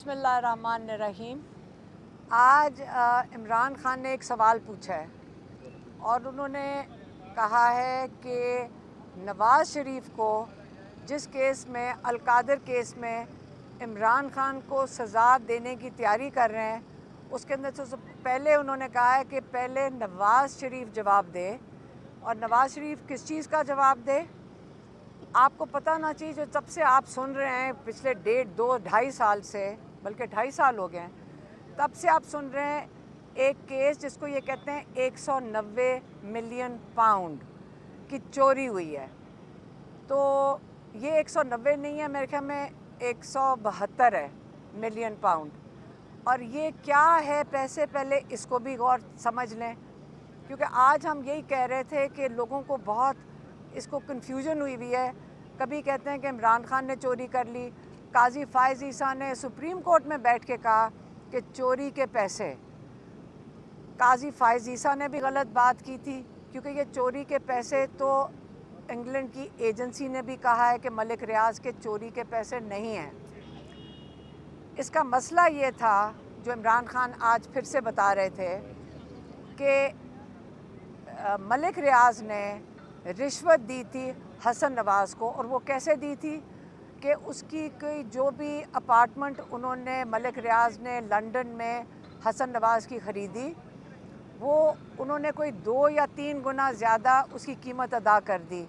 बिस्मिल्लाहिर्रहमानिर्रहीम। आज इमरान खान ने एक सवाल पूछा है और उन्होंने कहा है कि नवाज़ शरीफ को जिस केस में अल-कादिर केस में इमरान खान को सज़ा देने की तैयारी कर रहे हैं, उसके अंदर से पहले उन्होंने कहा है कि पहले नवाज़ शरीफ जवाब दे। और नवाज़ शरीफ किस चीज़ का जवाब दे आपको पता ना चाहिए। जो तब से आप सुन रहे हैं पिछले 1.5-2-2.5 साल से, बल्कि 2.5 साल हो गए हैं, तब से आप सुन रहे हैं एक केस जिसको ये कहते हैं 190 मिलियन पाउंड की चोरी हुई है। तो ये 190 नहीं है, मेरे ख्याल में 172 है मिलियन पाउंड। और ये क्या है पैसे, पहले इसको भी गौर समझ लें, क्योंकि आज हम यही कह रहे थे कि लोगों को बहुत इसको कन्फ्यूजन हुई हुई है। कभी कहते हैं कि इमरान खान ने चोरी कर ली। काजी फ़ाइज़ ईसा ने सुप्रीम कोर्ट में बैठ के कहा कि चोरी के पैसे, काजी फ़ाइज़ ईसा ने भी गलत बात की थी, क्योंकि ये चोरी के पैसे तो इंग्लैंड की एजेंसी ने भी कहा है कि मलिक रियाज के चोरी के पैसे नहीं हैं। इसका मसला ये था जो इमरान खान आज फिर से बता रहे थे कि मलिक रियाज ने रिश्वत दी थी हसन नवाज़ को। और वो कैसे दी थी कि उसकी कोई जो भी अपार्टमेंट उन्होंने, मलिक रियाज ने लंदन में हसन नवाज़ की ख़रीदी, वो उन्होंने कोई 2 या 3 गुना ज़्यादा उसकी कीमत अदा कर दी।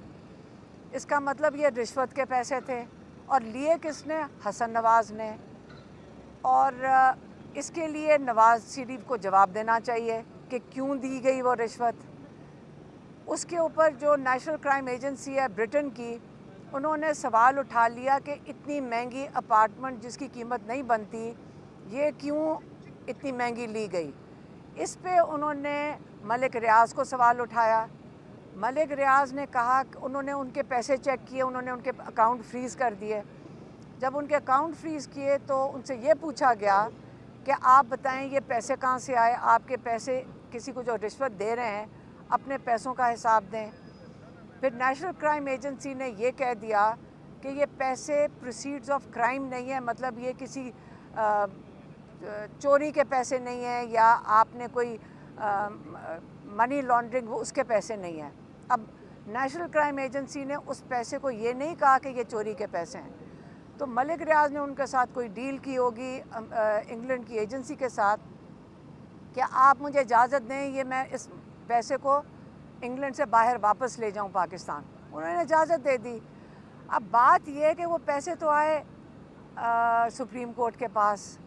इसका मतलब ये रिश्वत के पैसे थे। और लिए किसने? हसन नवाज़ ने। और इसके लिए नवाज़ शरीफ को जवाब देना चाहिए कि क्यों दी गई वो रिश्वत। उसके ऊपर जो नेशनल क्राइम एजेंसी है ब्रिटेन की, उन्होंने सवाल उठा लिया कि इतनी महंगी अपार्टमेंट जिसकी कीमत नहीं बनती, ये क्यों इतनी महंगी ली गई। इस पे उन्होंने मलिक रियाज को सवाल उठाया। मलिक रियाज ने कहा कि उन्होंने उनके पैसे चेक किए, उन्होंने उनके अकाउंट फ्रीज़ कर दिए। जब उनके अकाउंट फ्रीज़ किए तो उनसे ये पूछा गया कि आप बताएं ये पैसे कहाँ से आए, आपके पैसे किसी को जो रिश्वत दे रहे हैं अपने पैसों का हिसाब दें। फिर नेशनल क्राइम एजेंसी ने ये कह दिया कि ये पैसे प्रोसीड्स ऑफ क्राइम नहीं है, मतलब ये किसी चोरी के पैसे नहीं हैं या आपने कोई मनी लॉन्ड्रिंग, वो उसके पैसे नहीं हैं। अब नेशनल क्राइम एजेंसी ने उस पैसे को ये नहीं कहा कि ये चोरी के पैसे हैं। तो मलिक रियाज ने उनके साथ कोई डील की होगी इंग्लैंड की एजेंसी के साथ कि आप मुझे इजाज़त दें, ये मैं इस पैसे को इंग्लैंड से बाहर वापस ले जाऊं पाकिस्तान। उन्होंने इजाज़त दे दी। अब बात यह है कि वो पैसे तो आए सुप्रीम कोर्ट के पास,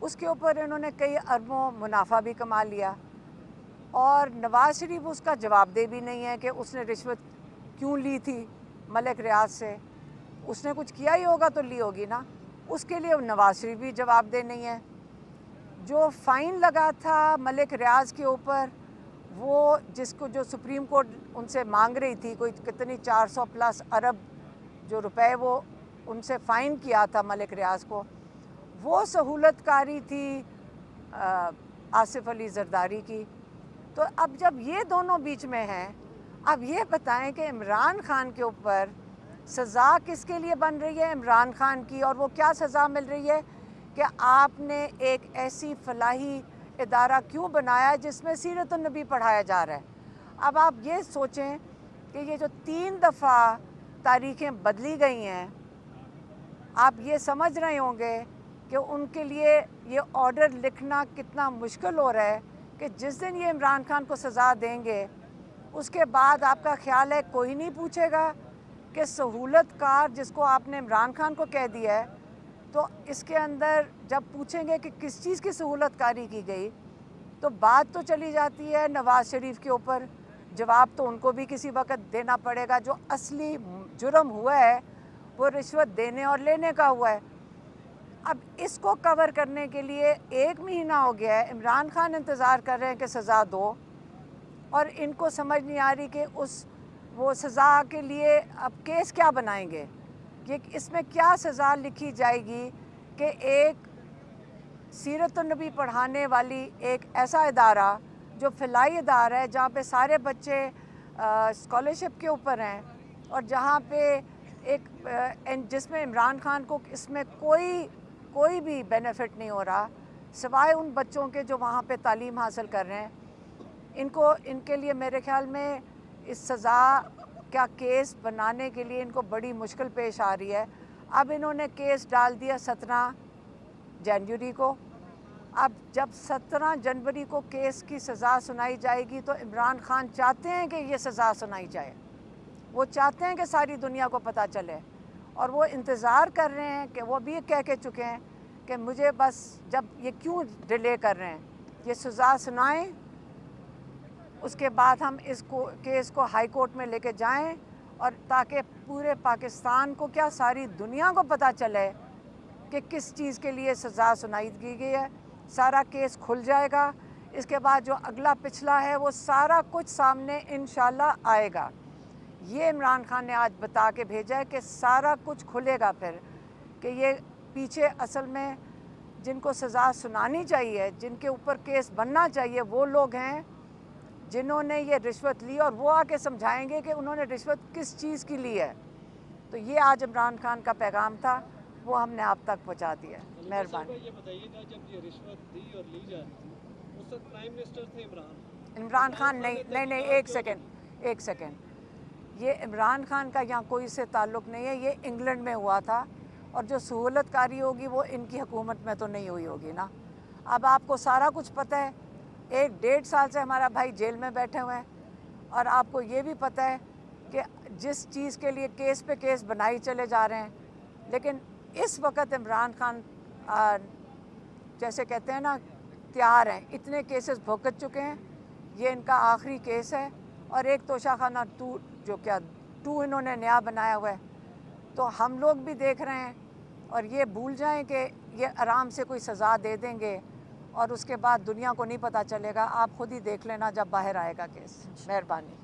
उसके ऊपर इन्होंने कई अरबों मुनाफा भी कमा लिया। और नवाज़ शरीफ उसका जवाब दे भी नहीं है कि उसने रिश्वत क्यों ली थी मलिक रियाज से। उसने कुछ किया ही होगा तो ली होगी ना, उसके लिए नवाज़ शरीफ भी जवाब दे नहीं है। जो फ़ाइन लगा था मलिक रियाज के ऊपर, वो जिसको जो सुप्रीम कोर्ट उनसे मांग रही थी, कोई कितनी 400 प्लस अरब जो रुपए वो उनसे फ़ाइन किया था मलिक रियाज को, वो सहूलतकारी थी आसिफ अली जरदारी की। तो अब जब ये दोनों बीच में हैं, अब ये बताएं कि इमरान खान के ऊपर सज़ा किसके लिए बन रही है? इमरान खान की। और वो क्या सज़ा मिल रही है कि आपने एक ऐसी फलाही इदारा क्यों बनाया जिसमें सीरत-उन-नबी पढ़ाया जा रहा है। अब आप ये सोचें कि ये जो 3 दफ़ा तारीखें बदली गई हैं, आप ये समझ रहे होंगे कि उनके लिए ये ऑर्डर लिखना कितना मुश्किल हो रहा है कि जिस दिन ये इमरान खान को सज़ा देंगे, उसके बाद आपका ख्याल है कोई नहीं पूछेगा कि सहूलतकार जिसको आपने इमरान खान को कह दिया है, तो इसके अंदर जब पूछेंगे कि किस चीज़ की सहूलतकारी की गई, तो बात तो चली जाती है नवाज़ शरीफ के ऊपर। जवाब तो उनको भी किसी वक्त देना पड़ेगा। जो असली जुर्म हुआ है वो रिश्वत देने और लेने का हुआ है। अब इसको कवर करने के लिए 1 महीना हो गया है, इमरान खान इंतज़ार कर रहे हैं कि सज़ा दो, और इनको समझ नहीं आ रही कि वो सज़ा के लिए अब केस क्या बनाएंगे, कि इसमें क्या सज़ा लिखी जाएगी कि एक सीरत-उन-नबी पढ़ाने वाली एक ऐसा इदारा जो फ़िलाई इदारा है, जहाँ पे सारे बच्चे स्कॉलरशिप के ऊपर हैं, और जहाँ पे जिसमें इमरान खान को इसमें कोई भी बेनिफिट नहीं हो रहा सिवाय उन बच्चों के जो वहाँ पे तालीम हासिल कर रहे हैं। इनके लिए मेरे ख्याल में इस सज़ा का केस बनाने के लिए इनको बड़ी मुश्किल पेश आ रही है। अब इन्होंने केस डाल दिया 17 जनवरी को। अब जब 17 जनवरी को केस की सज़ा सुनाई जाएगी तो इमरान खान चाहते हैं कि ये सज़ा सुनाई जाए, वो चाहते हैं कि सारी दुनिया को पता चले, और वो इंतज़ार कर रहे हैं कि वो भी कह के चुके हैं कि मुझे बस जब ये क्यों डिले कर रहे हैं, ये सज़ा सुनाएं, उसके बाद हम केस को हाई कोर्ट में लेके जाएं, और ताकि पूरे पाकिस्तान को क्या सारी दुनिया को पता चले कि किस चीज़ के लिए सज़ा सुनाई की गई है। सारा केस खुल जाएगा। इसके बाद जो अगला पिछला है वो सारा कुछ सामने इंशाल्लाह आएगा। ये इमरान खान ने आज बता के भेजा है कि सारा कुछ खुलेगा फिर, कि ये पीछे असल में जिनको सज़ा सुनानी चाहिए, जिनके ऊपर केस बनना चाहिए, वो लोग हैं जिन्होंने ये रिश्वत ली, और वो आके समझाएंगे कि उन्होंने रिश्वत किस चीज़ की ली है। तो ये आज इमरान खान का पैगाम था, वो हमने आप तक पहुंचा दिया। मेहरबानी। ये बताइएगा, जब ये रिश्वत दी और ली जा रही थी उस वक्त प्राइम मिनिस्टर थे इमरान खान। नहीं, एक सेकेंड, ये इमरान खान का यहाँ कोई से ताल्लुक़ नहीं है। ये इंग्लैंड में हुआ था, और जो सहूलतकारी होगी वो इनकी हुकूमत में तो नहीं हुई होगी ना। अब आपको सारा कुछ पता है। 1-1.5 साल से हमारा भाई जेल में बैठे हुए हैं, और आपको ये भी पता है कि जिस चीज़ के लिए केस पे केस बनाई चले जा रहे हैं, लेकिन इस वक्त इमरान खान जैसे कहते हैं ना, तैयार हैं। इतने केसेस भुगत चुके हैं, ये इनका आखिरी केस है। और एक तोशाखाना 2 इन्होंने नया बनाया हुआ है। तो हम लोग भी देख रहे हैं, और ये भूल जाएं कि ये आराम से कोई सज़ा दे देंगे और उसके बाद दुनिया को नहीं पता चलेगा। आप खुद ही देख लेना जब बाहर आएगा केस। मेहरबानी।